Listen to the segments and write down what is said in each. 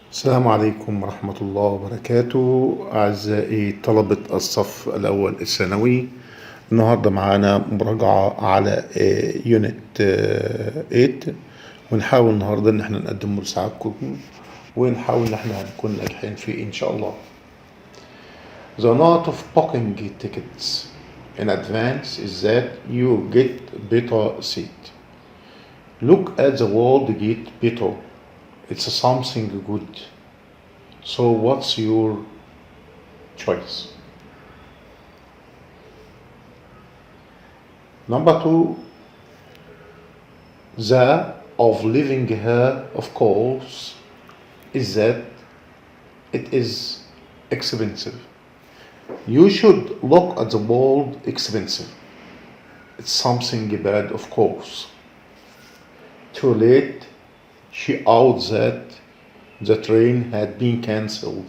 السلام عليكم ورحمة الله وبركاته. أعزائي طلبة الصف الأول الثانوي، النهاردة معانا مراجعة على يونت 8، ونحاول النهاردة إن احنا نقدم مساعدكم ونحاول إن احنا هنكون ناجحين فيه إن شاء الله. The note of booking tickets in advance is that you get better seat. Look at the word get better. It's something good. So what's your choice? Number 2, the of living here, of course, is that it is expensive. You should look at the word expensive. It's something bad, of course. Too late, she out that the train had been cancelled.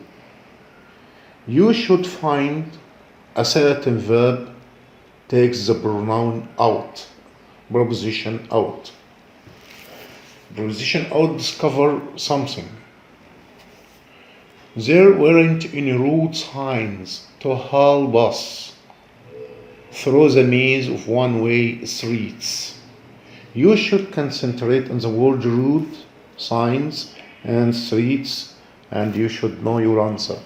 You should find a certain verb takes the pronoun out, preposition out. Preposition out discover something. There weren't any road signs to help us through the maze of one-way streets. You should concentrate on the word road, signs, and streets, and you should know your answer.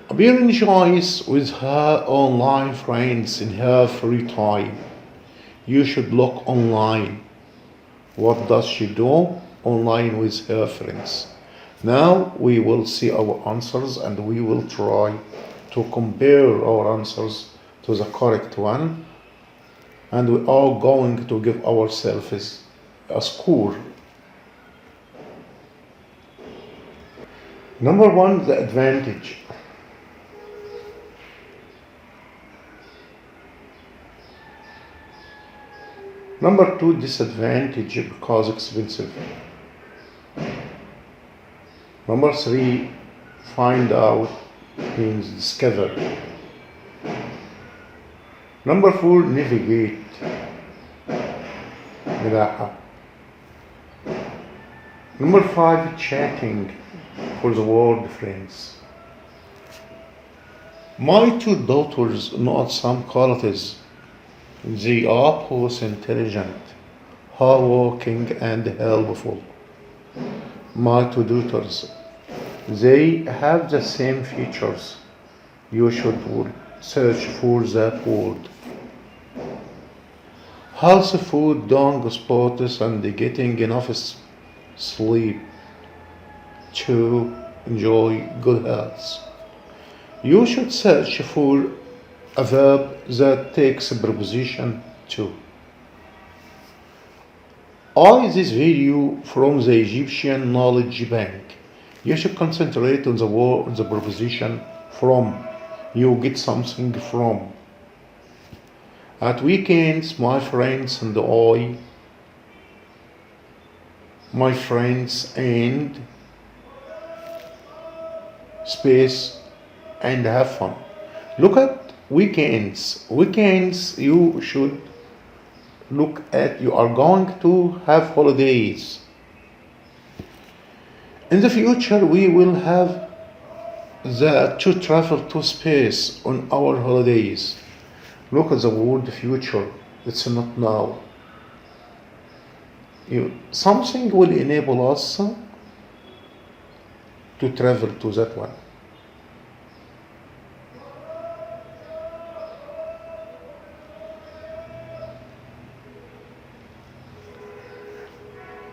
Appear enjoys with her online friends in her free time. You should look online. What does she do online with her friends? Now we will see our answers and we will try to compare our answers to the correct one, and we are going to give ourselves a score. Number 1, the advantage. Number 2, disadvantage because expensive. Number 3, find out means discover. Number 4, navigate. ملاحة. Number 5, chatting for the word friends. My two daughters know some qualities. They are both intelligent, hardworking, and helpful. My two daughters, they have the same features. You should search for that word. Healthy food, doing sports, and getting enough sleep to enjoy good health. You should search for a verb that takes a preposition to. This video from the Egyptian Knowledge Bank. You should concentrate on the word, the preposition from. You get something from. At weekends, my friends and I, my friends and space and have fun. Look at weekends. Weekends you should look at, you are going to have holidays. In the future we will have to travel to space on our holidays. Look at the word future. It's not now. Something will enable us to travel to that one.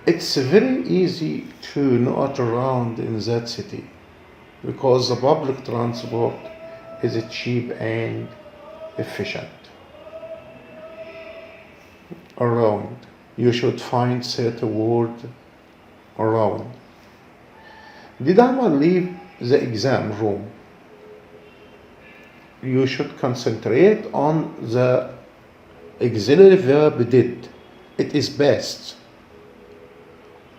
It's very easy to not around in that city because the public transport is cheap and efficient. Around. You should find certain word around. Did I leave the exam room? You should concentrate on the auxiliary verb did. It is best.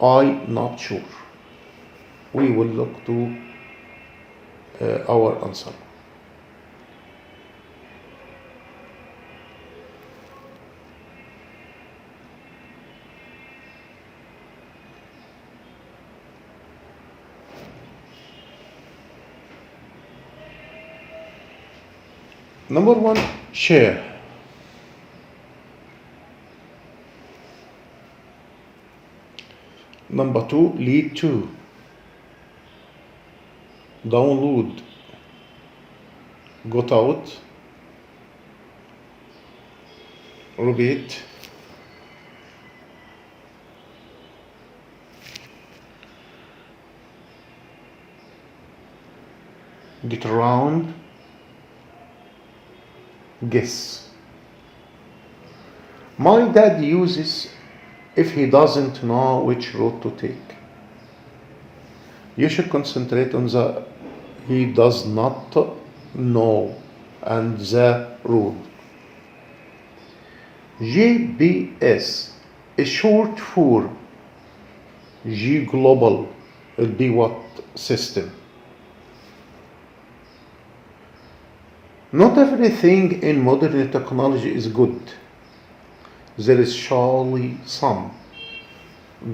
I not sure. We will look to our answer. Number one, share. Number two, lead to. Download. Got out. Repeat. Get around. Guess. My dad uses if he doesn't know which road to take. You should concentrate on the he does not know and the road. GPS is short for G global. It'll be what system. Not everything in modern technology is good. There is surely some.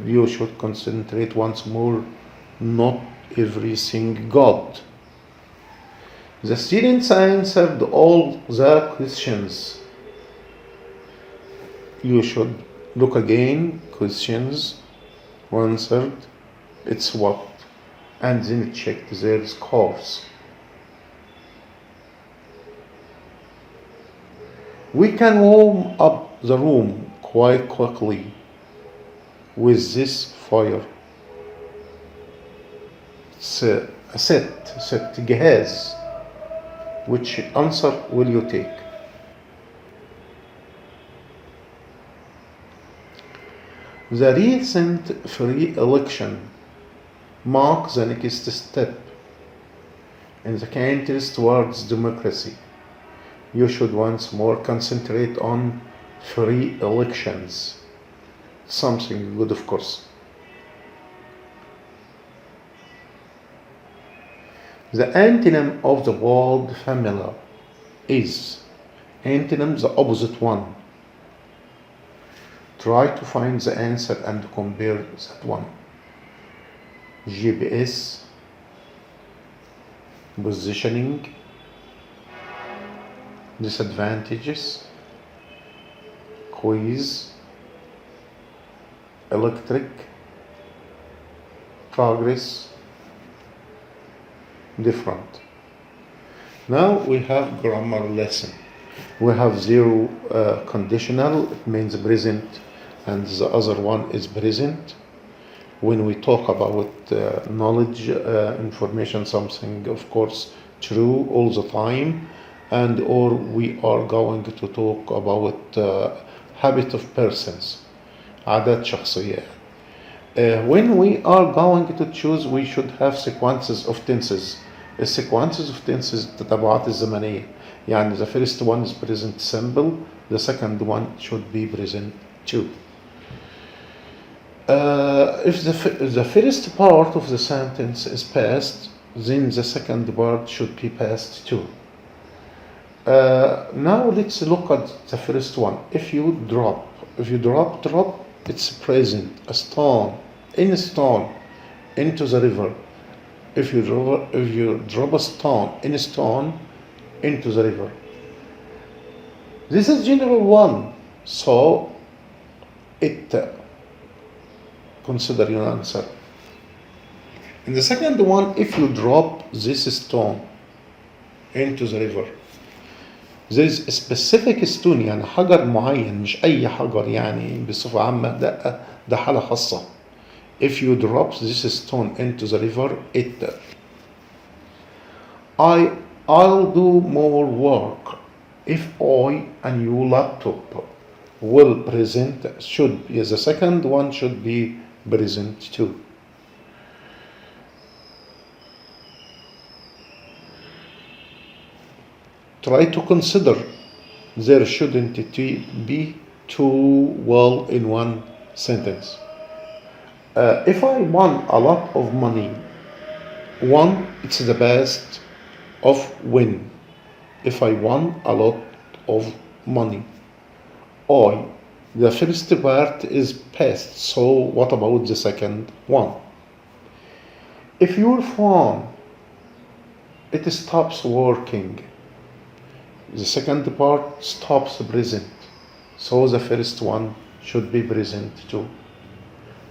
You should concentrate once more, not everything God. The students answered all the questions. You should look again, questions answered, it's what, and then check their scores. We can warm up the room quite quickly with this fire. It's a set جهاز. Which answer will you take? The recent free election marks the next step in the countries towards democracy. You should once more concentrate on free elections. Something good, of course. The antonym of the word familiar is antonym, the opposite one. Try to find the answer and compare that one. GPS, positioning, disadvantages, quiz, electric, progress, different. Now we have grammar lesson. We have zero conditional, it means present, and the other one is present. When we talk about knowledge, information, something of course true all the time, and or we are going to talk about habit of persons, عادات شخصية. When we are going to choose, we should have sequences of tenses. الsequences of tenses التتابعات الزمنية. يعني the first one is present simple, the second one should be present too. If the first part of the sentence is past, then the second part should be past too. Now let's look at the first one. If you drop, it's present. A stone into the river. If you drop a stone into the river. This is general one, so it consider your answer. In the second one, if you drop this stone into the river, there is a specific stone, يعني حجر معين مش أي حجر يعني بصفة عامة ده حالة خاصة. If you drop this stone into the river, I'll do more work if I and your laptop will present should be the second one should be present too. Try to consider there shouldn't be two well in one sentence. If I won a lot of money, won, it's the past of win. If I won a lot of money. The first part is past, so what about the second one? If your phone, it stops working, The second part stops present, so the first one should be present too.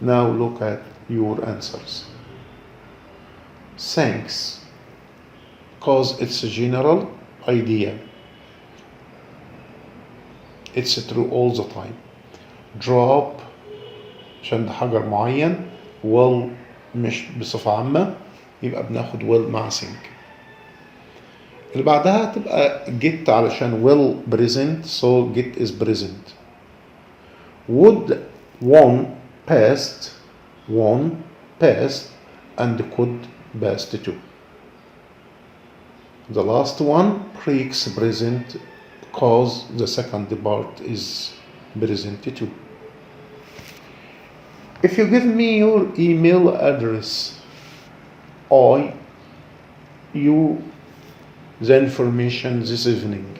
Now look at your answers. Thanks, because it's a general idea. It's true all the time. Drop عشان ده حجر معين. Will مش بصفة عامة، يبقى بناخد will مع sink. اللي بعدها تبقى get علشان will present, so get is present. Would, won, past, and could past too. The last one breaks present because the second part is present too. If you give me your email address, you the information this evening.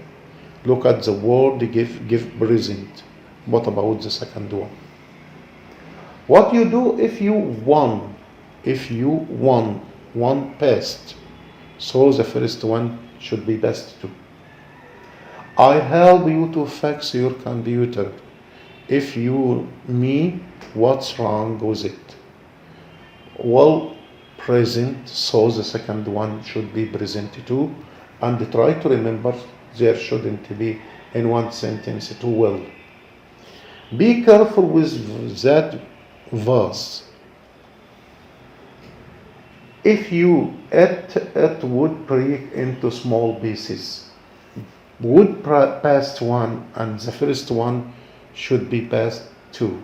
Look at the word give present. What about the second one? What you do if you won? If you won past, so the first one should be past too. I help you to fix your computer. If you me, what's wrong with it? Well, present, so the second one should be present too. And try to remember there shouldn't be in one sentence too well. Be careful with that vase. If you it would break into small pieces. Would past one and the first one should be past two.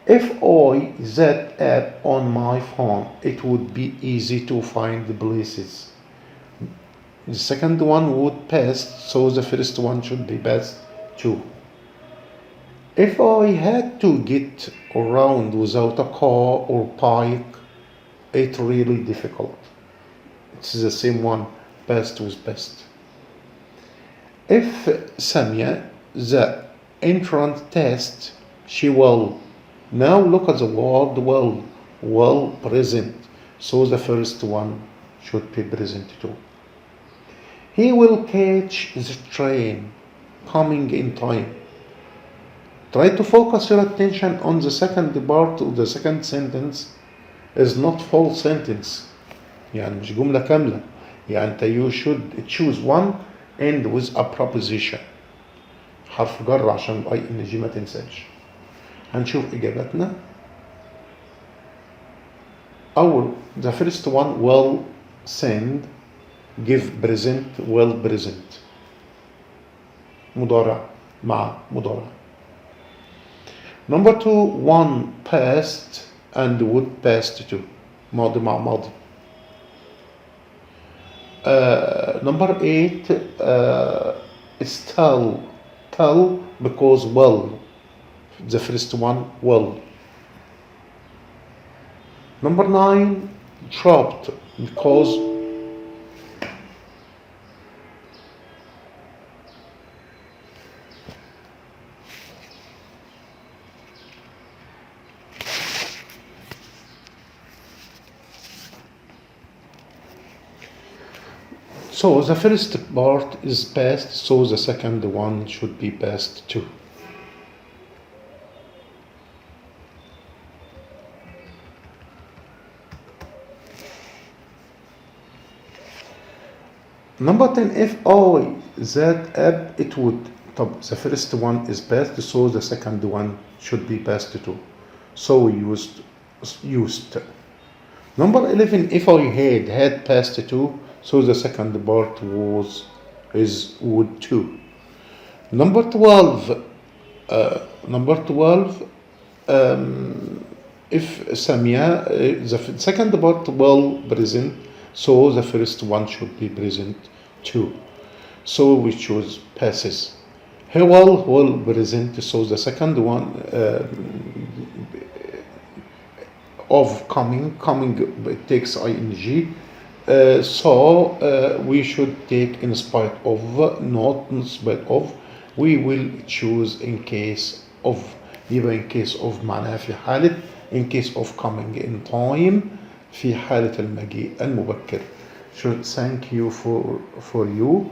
If I that app on my phone, it would be easy to find the places. The second one would pass, so the first one should be past too. If I had to get around without a car or bike, it's really difficult. It's the same one, past with past. If Samia, the entrance test, she will. Now look at the word will present, so the first one should be present too. He will catch the train coming in time. Try to focus your attention on the second part of the second sentence. Is not full sentence, يعني مش جملة كاملة. يعني أنت you should choose one end with a preposition. حرف جر عشان ING ما تنساش. هنشوف إجاباتنا. أول the first one will send, give present, will present. مضارع مع مضارع. Number 2 one past and would past too. ماضي مع ماضي. Number 8 is tell because will. The first one will. Number 9 dropped because so the first part is past, so the second one should be past too. Number 10, if I that app it would. طب the first one is past, so the second one should be past too. So we used. Number 11, if I had past too, so the second part is would too. Number 12, if Samia, the second part will present, so the first one should be present too. So we choose passes. He will present, so the second one of coming it takes ing. So we should take in spite of, not in spite of. We will choose in case of. يبقى in case of معناها في حالة in case of coming in time في حالة المجيء المبكر. should thank you for you